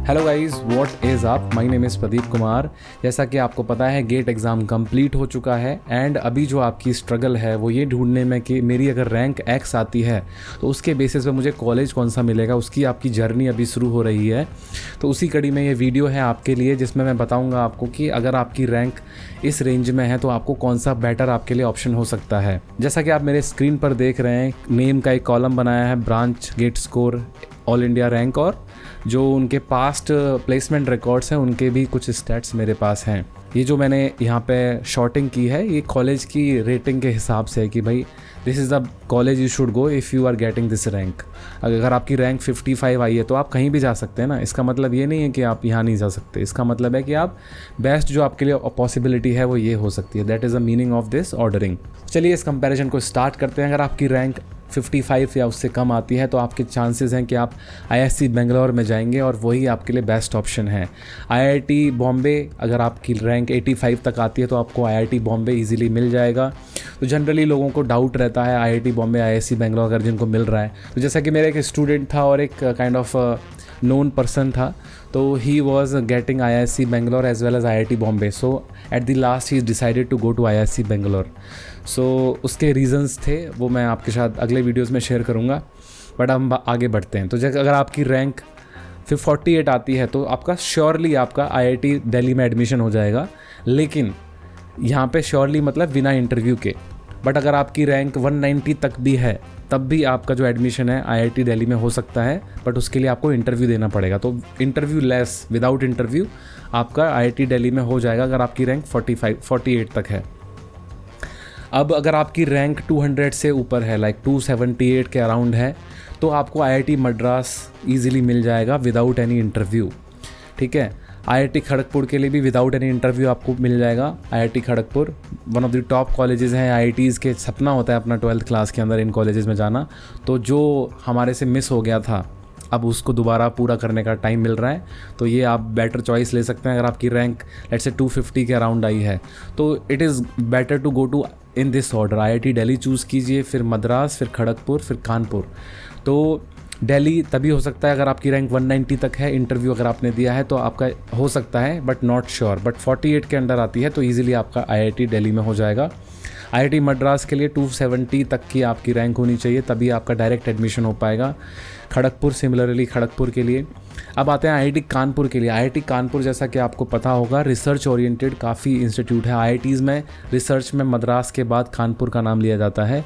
Hello guys, what is up. My name is Pradeep Kumar. जैसा कि आपको पता है, गेट एग्ज़ाम कंप्लीट हो चुका है एंड अभी जो आपकी स्ट्रगल है वो ये ढूंढने में कि मेरी अगर रैंक एक्स आती है तो उसके बेसिस पे मुझे कॉलेज कौन सा मिलेगा, उसकी आपकी जर्नी अभी शुरू हो रही है। तो उसी कड़ी में ये वीडियो है आपके लिए, जिसमें मैं बताऊँगा आपको कि अगर आपकी रैंक इस रेंज में है तो आपको कौन सा बेटर आपके लिए ऑप्शन हो सकता है। जैसा कि आप मेरे स्क्रीन पर देख रहे हैं, नेम का एक कॉलम बनाया है, branch, GATE score, all India rank और जो उनके पास्ट प्लेसमेंट रिकॉर्ड्स हैं उनके भी कुछ स्टैट्स मेरे पास हैं। ये जो मैंने यहाँ पे शॉर्टिंग की है ये कॉलेज की रेटिंग के हिसाब से है कि भाई this is the college you should go if you are getting this rank. अगर आपकी रैंक 55 आई है तो आप कहीं भी जा सकते हैं ना। इसका मतलब ये नहीं है कि आप यहाँ नहीं जा सकते, इसका मतलब है कि आप बेस्ट जो आपके लिए पॉसिबिलिटी है वो ये हो सकती है। That is the meaning of this ordering. चलिए इस कंपैरिजन को स्टार्ट करते हैं। अगर आपकी रैंक 55 या उससे कम आती है तो आपके चांसेस हैं कि आप आईआईएससी बेंगलोर में जाएंगे और वही आपके लिए बेस्ट ऑप्शन है। आईआईटी बॉम्बे, अगर आपकी रैंक 85 तक आती है तो आपको आईआईटी बॉम्बे इजीली मिल जाएगा। तो जनरली लोगों को डाउट रहता है आईआईटी बॉम्बे, आईआईएससी बेंगलोर अगर जिनको मिल रहा है। तो जैसा कि मेरा एक स्टूडेंट था और एक काइंड ऑफ नोन पर्सन था, तो he was getting IISc Bangalore as well as IIT Bombay. So at the last he decided to go to IISc Bangalore. So उसके रीज़न्स थे, वो मैं आपके साथ अगले वीडियोस में शेयर करूँगा। बट हम आगे बढ़ते हैं। तो जैसे अगर आपकी रैंक 48 आती है तो आपका श्योरली आपका आईआईटी दिल्ली में एडमिशन हो जाएगा, लेकिन यहाँ पे श्योरली मतलब बिना इंटरव्यू के। बट अगर आपकी रैंक 190 तक भी है तब भी आपका जो एडमिशन है आईआईटी दिल्ली में हो सकता है, बट उसके लिए आपको इंटरव्यू देना पड़ेगा। तो इंटरव्यू लेस, विदाउट इंटरव्यू आपका आईआईटी दिल्ली में हो जाएगा अगर आपकी रैंक 48 तक है। अब अगर आपकी रैंक 200 से ऊपर है, लाइक 278 के अराउंड है, तो आपको आईआईटी मद्रास इजीली मिल जाएगा विदाउट एनी इंटरव्यू। ठीक है। आईआईटी खड़गपुर के लिए भी विदाउट एनी इंटरव्यू आपको मिल जाएगा। IIT Kharagpur one of the top colleges हैं। आईआईटीज़ के सपना होता है अपना 12th क्लास के अंदर इन कॉलेजेस में जाना। तो जो हमारे से मिस हो गया था अब उसको दोबारा पूरा करने का टाइम मिल रहा है। तो ये आप बेटर चॉइस ले सकते हैं। अगर आपकी रैंक लेट्स से 250 के अराउंड आई है तो it is better to go to in this order. IIT Delhi choose कीजिए, फिर मद्रास, फिर खड़गपुर, फिर कानपुर। तो दिल्ली तभी हो सकता है अगर आपकी रैंक 190 तक है, इंटरव्यू अगर आपने दिया है तो आपका हो सकता है, बट नॉट श्योर। बट 48 के अंडर आती है तो ईजिली आपका आईआईटी दिल्ली में हो जाएगा। आईआईटी मद्रास के लिए 270 तक की आपकी रैंक होनी चाहिए, तभी आपका डायरेक्ट एडमिशन हो पाएगा। खड़गपुर सिमिलरली खड़गपुर के लिए। अब आते हैं आईआईटी कानपुर के लिए। आईआईटी कानपुर जैसा कि आपको पता होगा रिसर्च ओरिएंटेड काफ़ी इंस्टीट्यूट है। आईआईटीज़ में रिसर्च में मद्रास के बाद कानपुर का नाम लिया जाता है।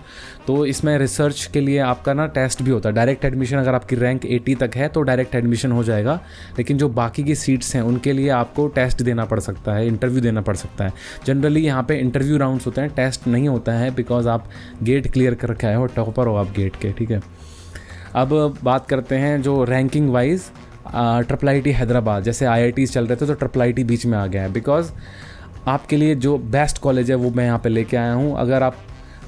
तो इसमें रिसर्च के लिए आपका ना टेस्ट भी होता है। डायरेक्ट एडमिशन अगर आपकी रैंक 80 तक है तो डायरेक्ट एडमिशन हो जाएगा, लेकिन जो बाकी की सीट्स हैं उनके लिए आपको टेस्ट देना पड़ सकता है, इंटरव्यू देना पड़ सकता है। जनरली यहाँ पे इंटरव्यू राउंड्स होते हैं, टेस्ट नहीं होता है, बिकॉज आप गेट क्लियर करके आए हो, टॉपर हो आप गेट के। ठीक है। अब बात करते हैं जो ranking wise triple IT Hyderabad, जैसे आईआईटीज़ चल रहे थे तो ट्रिपल आईटी बीच में आ गया है, बिकॉज आपके लिए जो बेस्ट कॉलेज है वो मैं यहाँ पे लेके आया हूँ। अगर आप,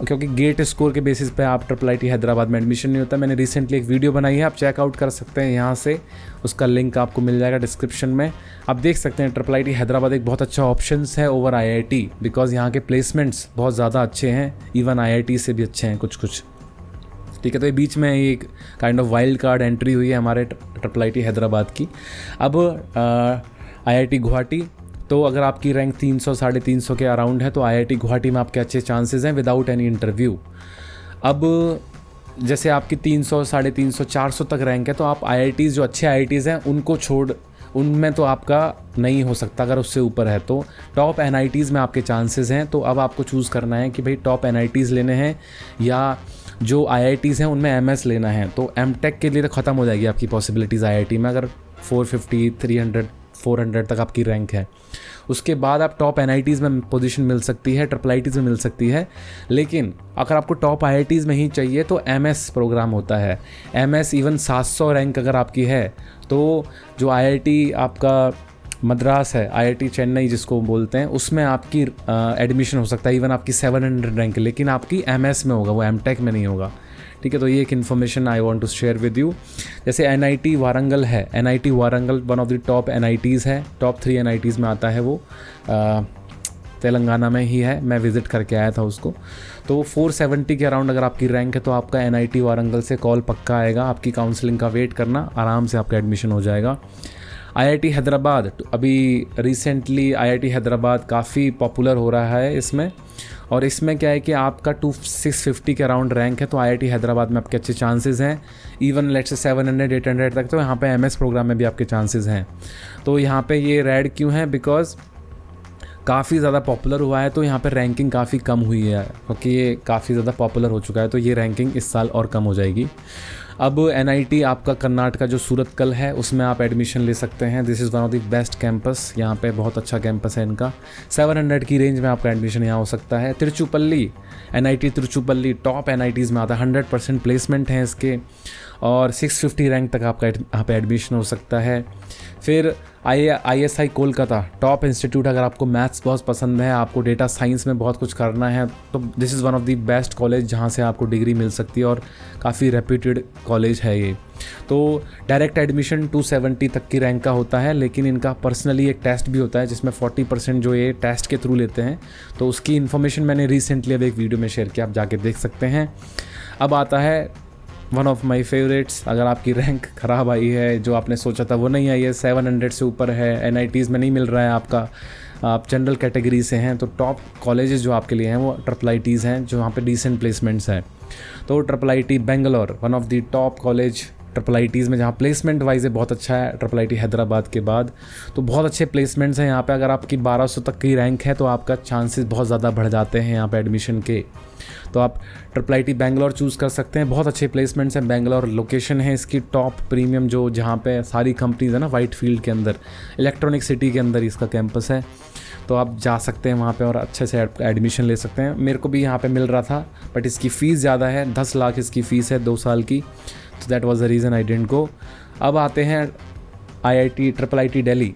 क्योंकि गेट स्कोर के बेसिस पे आप ट्रिपल आईटी हैदराबाद में एडमिशन नहीं होता। मैंने रिसेंटली एक वीडियो बनाई है, आप चेकआउट कर सकते हैं यहाँ से, उसका लिंक आपको मिल जाएगा डिस्क्रिप्शन में। आप देख सकते हैं ट्रिपल आईटी हैदराबाद एक बहुत अच्छा ऑप्शन है ओवर आईआईटी, बिकॉज यहाँ के प्लेसमेंट्स बहुत ज़्यादा अच्छे हैं, इवन आईआईटी से भी अच्छे हैं कुछ। ठीक है। तो ये बीच में एक kind of wild card entry हुई है हमारे ट्रिपल आईटी हैदराबाद की। अब आईआईटी गुवाहाटी, तो अगर आपकी रैंक 300 350 के अराउंड है तो आईआईटी गुवाहाटी में आपके अच्छे चांसेस हैं विदाउट एनी इंटरव्यू। अब जैसे आपकी 300 350 400 तक रैंक है तो आप आईआईटीज़ जो अच्छे आईआईटीज़ हैं उनको छोड़, उनमें तो आपका नहीं हो सकता। अगर उससे ऊपर है तो टॉप एनआईटीज़ में आपके चांसेस हैं। तो अब आपको चूज़ करना है कि भाई टॉप एनआईटीज़ लेने हैं या जो आईआईटीज़ हैं उनमें एमएस लेना है। तो एमटेक के लिए तो ख़त्म हो जाएगी आपकी पॉसिबिलिटीज़ आईआईटी में, अगर 450 300 400 तक आपकी रैंक है। उसके बाद आप टॉप एनआईटीज़ में पोजीशन मिल सकती है, ट्रिपल आईटीज़ में मिल सकती है। लेकिन अगर आपको टॉप आईआईटीज़ में ही चाहिए तो एमएस प्रोग्राम होता है। एमएस इवन 700 रैंक अगर आपकी है तो जो आईआईटी आपका मद्रास है, आईआईटी चेन्नई जिसको बोलते हैं, उसमें आपकी एडमिशन हो सकता है इवन आपकी 700 रैंक, लेकिन आपकी एमएस में होगा, वो एमटेक में नहीं होगा। ठीक है। तो ये एक information I want to share with you. जैसे एनआईटी वारंगल है, NIT Warangal one of the top NITs है, टॉप 3 एनआईटीज़ में आता है वो। तेलंगाना में ही है, मैं विज़िट करके आया था उसको। तो 470 के अराउंड अगर आपकी रैंक है तो आपका एनआईटी वारंगल से कॉल पक्का आएगा। आपकी काउंसलिंग का वेट करना, आराम से आपका एडमिशन हो जाएगा। आईआईटी हैदराबाद अभी रिसेंटली आईआईटी हैदराबाद काफ़ी पॉपुलर हो रहा है इसमें, और इसमें क्या है कि आपका 650 के अराउंड रैंक है, तो आईआईटी हैदराबाद में आपके अच्छे चांसेस हैं। इवन लेट्स से 700 800 तक तो यहाँ पे एमएस प्रोग्राम में भी आपके चांसेस हैं। तो यहाँ पे ये रेड क्यों है, बिकॉज काफ़ी ज़्यादा पॉपुलर हुआ है, तो यहाँ पे रैंकिंग काफ़ी कम हुई है, क्योंकि ये काफ़ी ज़्यादा पॉपुलर हो चुका है, तो ये रैंकिंग इस साल और कम हो जाएगी। अब एनआईटी आपका कर्नाटका जो सूरतकल है उसमें आप एडमिशन ले सकते हैं। This is one of the best campus, यहाँ पे बहुत अच्छा कैंपस है इनका। 700 की रेंज में आपका एडमिशन यहाँ हो सकता है। तिरुचुपल्ली, एनआईटी तिरुचुपल्ली टॉप एनआईटीज़ में आता है, 100% प्लेसमेंट है इसके, और 650 रैंक तक आपका यहाँ पे एडमिशन हो सकता है। फिर ISI कोलकाता टॉप इंस्टीट्यूट, अगर आपको मैथ्स बहुत पसंद है, आपको डेटा साइंस में बहुत कुछ करना है, तो this is one of the best college जहाँ से आपको डिग्री मिल सकती है, और काफ़ी रेप्यूटेड कॉलेज है ये। तो डायरेक्ट एडमिशन 270 तक की रैंक का होता है, लेकिन इनका पर्सनली एक टेस्ट भी होता है जिसमें 40% जो ये टेस्ट के थ्रू लेते हैं, तो उसकी इन्फॉर्मेशन मैंने रिसेंटली अब एक वीडियो में शेयर किया, आप जाके देख सकते हैं। अब आता है वन ऑफ माई फेवरेट्स, अगर आपकी रैंक ख़राब आई है, जो आपने सोचा था वो नहीं आई है, 700 से ऊपर है, एनआईटीज़ में नहीं मिल रहा है आपका, आप जनरल कैटेगरी से हैं, तो टॉप कॉलेजेस जो आपके लिए हैं वो IIITs हैं, जो वहाँ पे डिसेंट प्लेसमेंट्स हैं। तो IIIT Bangalore one of the top college IIITs में, जहाँ प्लेसमेंट वाइज बहुत अच्छा है IIIT हैदराबाद के बाद, तो बहुत अच्छे प्लेसमेंट्स हैं यहाँ पे। अगर आपकी 1200 तक की रैंक है तो आपका चांसेस बहुत ज़्यादा बढ़ जाते हैं यहाँ पे एडमिशन के, तो आप IIIT बेंगलोर चूज़ कर सकते हैं। बहुत अच्छे प्लेसमेंट्स हैं, बेंगलोर लोकेशन है इसकी टॉप प्रीमियम, जो जहाँ पे सारी कंपनीज है ना, वाइट फील्ड के अंदर, इलेक्ट्रॉनिक सिटी के अंदर इसका कैंपस है, तो आप जा सकते हैं वहाँ पे और अच्छे से एडमिशन ले सकते हैं। मेरे को भी यहाँ पे मिल रहा था, बट इसकी फ़ीस ज़्यादा है, 10 लाख इसकी फ़ीस है 2 साल की, तो that was the reason I didn't go. अब आते हैं IIT दिल्ली।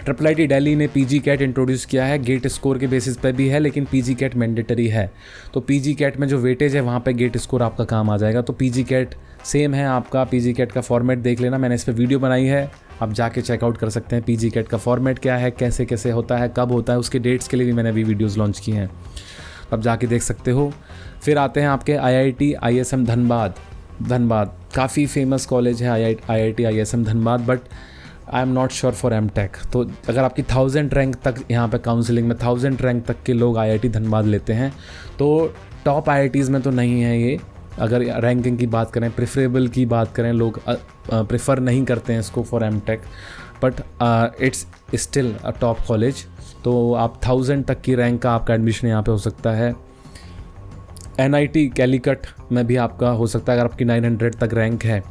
IIT दिल्ली ने PG कैट इंट्रोड्यूस किया है, गेट स्कोर के बेसिस पे भी है, लेकिन PG कैट मैंडेटरी है, तो PG कैट में जो वेटेज है वहाँ पे गेट स्कोर आपका काम आ जाएगा। तो PG कैट सेम है आपका, PG कैट का फॉर्मेट देख लेना, मैंने इस पर वीडियो बनाई है, आप जाके चेकआउट कर सकते हैं। PG कैट का फॉर्मेट क्या है, कैसे कैसे होता है, कब होता है, उसके डेट्स के लिए भी मैंने अभी वीडियोज़ लॉन्च की हैं, आप जाके देख सकते हो। फिर आते हैं आपके IIT ISM धनबाद काफ़ी फेमस कॉलेज है IIT ISM Dhanbad, but I am not sure for M.Tech। तो अगर आपकी 1000 रैंक तक यहाँ पे काउंसलिंग में 1000 रैंक तक के लोग IIT धनबाद लेते हैं, तो टॉप IITs में तो नहीं है ये। अगर रैंकिंग की बात करें, प्रेफरेबल की बात करें, लोग प्रेफर नहीं करते हैं इसको for M.Tech, but it's still a top college. तो आप 1000 तक की रैंक का आपका एडमिशन यहाँ पे हो सकता है। NIT कैलीकट में भी आपका हो सकता है अगर आपकी 900 तक रैंक है।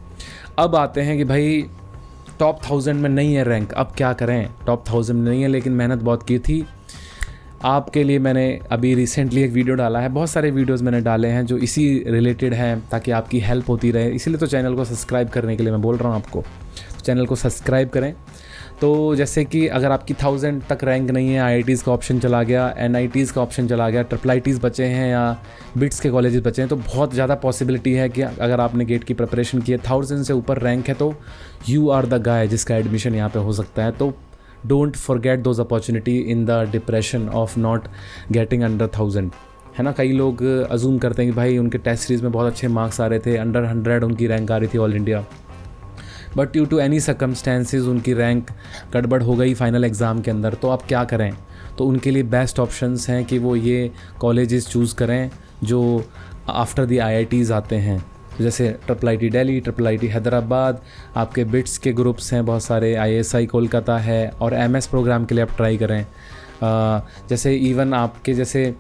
अब आते हैं कि भाई टॉप 1000 में नहीं है रैंक, अब क्या करें। टॉप 1000 में नहीं है, लेकिन मेहनत बहुत की थी आपके लिए। मैंने अभी रिसेंटली एक वीडियो डाला है, बहुत सारे वीडियोस मैंने डाले हैं जो इसी रिलेटेड हैं, ताकि आपकी हेल्प होती रहे। इसीलिए तो चैनल को सब्सक्राइब करने के लिए मैं बोल रहा हूँ आपको, तो चैनल को सब्सक्राइब करें। तो जैसे कि अगर आपकी 1000 तक रैंक नहीं है, IITs का ऑप्शन चला गया, NITs का ऑप्शन चला गया, IIITs बचे हैं या बिट्स के कॉलेजेस बचे हैं, तो बहुत ज़्यादा पॉसिबिलिटी है कि अगर आपने गेट की प्रिपरेशन की है, 1000 से ऊपर रैंक है, तो यू आर द गाय जिसका एडमिशन यहाँ पे हो सकता है। तो don't forget those opportunity in the depression of not getting under 1000, है ना। कई लोग अजूम करते हैं कि भाई उनके टेस्ट सीरीज़ में बहुत अच्छे मार्क्स आ रहे थे, अंडर 100 उनकी रैंक आ रही थी all India, but due to any circumstances उनकी रैंक गड़बड़ हो गई फाइनल एग्ज़ाम के अंदर, तो अब क्या करें। तो उनके लिए बेस्ट ऑप्शंस हैं कि वो ये कॉलेजेस चूज़ करें जो आफ्टर द IITs आते हैं, जैसे IIT दिल्ली, IIT हैदराबाद, आपके बिट्स के ग्रुप्स हैं बहुत सारे, ISI कोलकाता है, और MS प्रोग्राम के लिए आप ट्राई करें। जैसे इवन आपके जैसे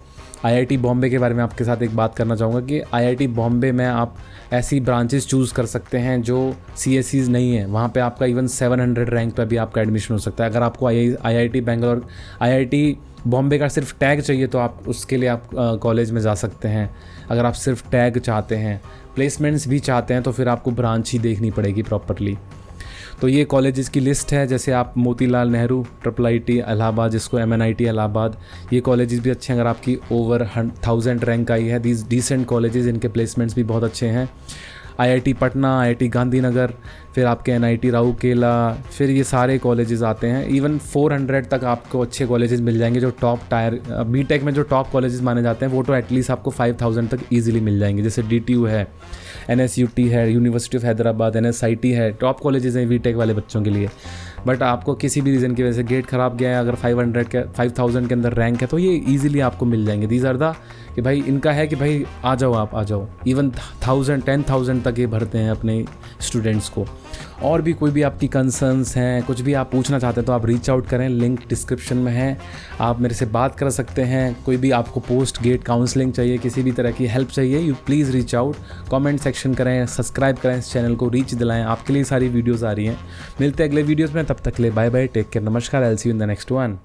IIT बॉम्बे के बारे में आपके साथ एक बात करना चाहूँगा कि IIT बॉम्बे में आप ऐसी ब्रांचेस चूज़ कर सकते हैं जो CSEs नहीं है, वहाँ पे आपका इवन 700 रैंक पे भी आपका एडमिशन हो सकता है। अगर आपको IIT बेंगलोर, IIT बॉम्बे का सिर्फ टैग चाहिए तो आप उसके लिए आप कॉलेज में जा सकते हैं। अगर आप सिर्फ टैग चाहते हैं, प्लेसमेंट्स भी चाहते हैं, तो फिर आपको ब्रांच ही देखनी पड़ेगी प्रॉपरली। तो ये कॉलेजेस की लिस्ट है, जैसे आप मोतीलाल नेहरू IIT इलाहाबाद, जिसको MNIT इलाहाबाद, ये कॉलेजेस भी अच्छे हैं। अगर आपकी ओवर 1000 रैंक आई है, दीज डिसेंट कॉलेजेस, इनके प्लेसमेंट्स भी बहुत अच्छे हैं। IIT पटना, IIT गांधीनगर, फिर आपके NIT राउरकेला, फिर ये सारे कॉलेजेस आते हैं। इवन 400 तक आपको अच्छे कॉलेजेस मिल जाएंगे। जो टॉप टायर B.Tech में जो टॉप कॉलेजेस माने जाते हैं, वो तो एटलीस्ट आपको 5000 तक ईजिली मिल जाएंगे। जैसे DTU है, NSUT है, यूनिवर्सिटी ऑफ हैदराबाद, NSIT है, टॉप कॉलेजेस हैं B.Tech वाले बच्चों के लिए। बट आपको किसी भी रीज़न की वजह से गेट ख़राब गया है, अगर 5000 के अंदर रैंक है तो ये ईजिली आपको मिल जाएंगे। दीज आर द कि भाई इनका है कि भाई आ जाओ, आप आ जाओ। इवन 10,000 तक ये भरते हैं अपने स्टूडेंट्स को। और भी कोई भी आपकी कंसर्न्स हैं, कुछ भी आप पूछना चाहते हैं तो आप रीच आउट करें, लिंक डिस्क्रिप्शन में है, आप मेरे से बात कर सकते हैं। कोई भी आपको पोस्ट गेट काउंसलिंग चाहिए, किसी भी तरह की हेल्प चाहिए, you please reach out. Comment section करें, सब्सक्राइब करें, इस चैनल को रीच दिलाएं, आपके लिए सारी वीडियोज़ आ रही हैं। मिलते हैं अगले वीडियोज़ में, तब तक ले बाय बाय, टेक केयर, नमस्कार, I will see you in the next one.